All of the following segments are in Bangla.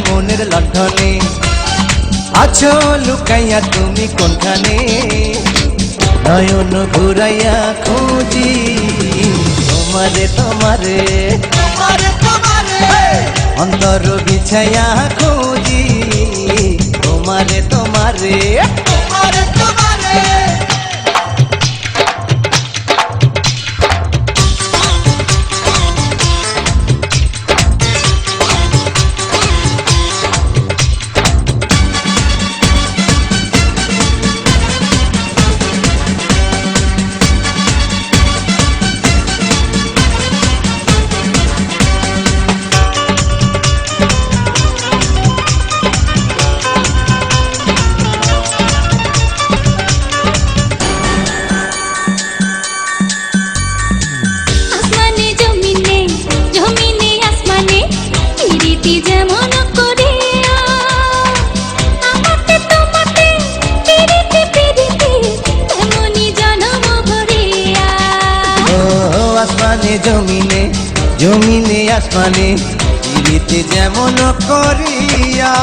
মনের লণ্ঠনে আছো লুকাইয়া তুমি কোনখানে নয়ন ঘুরাইয়া খুঁজি তোমারে তোমারে অন্তর বিছাইয়া খুঁজি তোমারে তোমারে জমিনে জমিনে আসমানে পিরিতি যেমন করিয়া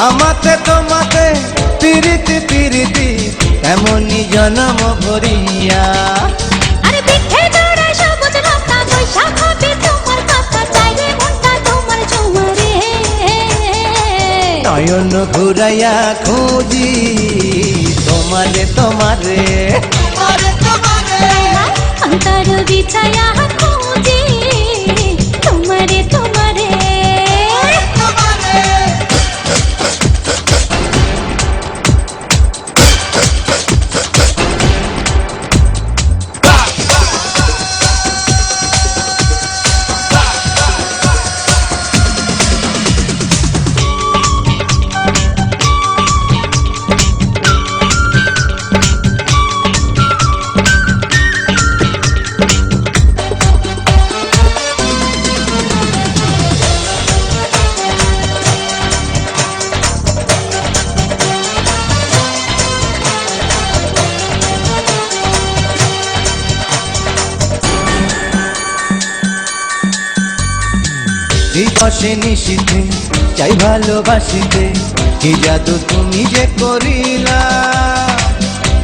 আমাতে তোমাতে পিরিতি পিরিতি তেমনি জনম ভরিয়া আরে পিঠে জোড়া সবুজ লতা বৈশাখ হবে তোমার কথা চাইলে মনটা তোমার ছোঁয়ারে নয়ন ঘুরাইয়া খুঁজি তোমারে তোমারে অন্তর বিছায়া খুঁজি তোমারে তোমারে দিবসে নিশীথে চাই ভালোবাসিতে কি জাদু তুমি যে করিলা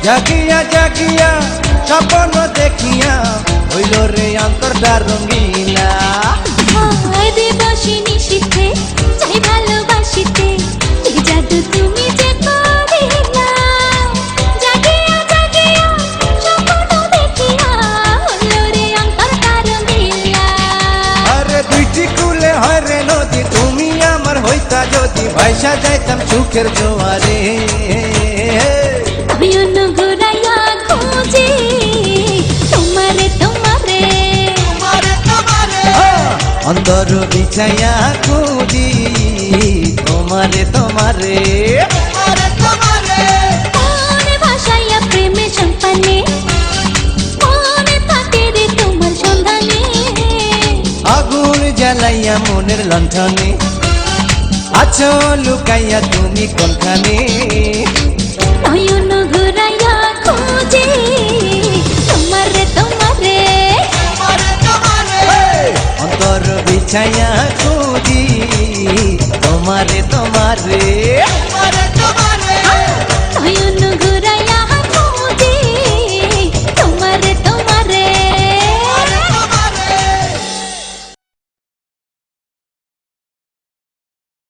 জাগিয়া জাগিয়া স্বপ্ন দেখিয়া হইল রে অন্তরটা রঙিলা দিবসে নিশীথে চাই ভালোবাসিতে কি জাদু তুমি যে করিলা জাগিয়া জাগিয়া স্বপ্ন দেখিয়া হইল রে অন্তরটা রঙিলা আরে দুইটি কুলে হয় রে নদী তুমি আমার হইতা যদি ভাইসা যাইতাম সুখের জোয়ারে নয়ন ঘুরাইয়া খুঁজি তোমারে তোমারে অন্তর বিছাইয়া খুঁজি তোমারে তোমারে মনে ভাসাইয়া প্রেমে সম্পানে মনে থাকে রে তোমার সন্ধানে আগুন জ্বালাইয়া মনের লণ্ঠনে আছো লুকাইয়া তুমি কোনখানে নয়ন ঘুরাইয়া খুঁজি তোমারে তোমারে অন্তর বিছাইয়া খুঁজি তোমারে তোমারে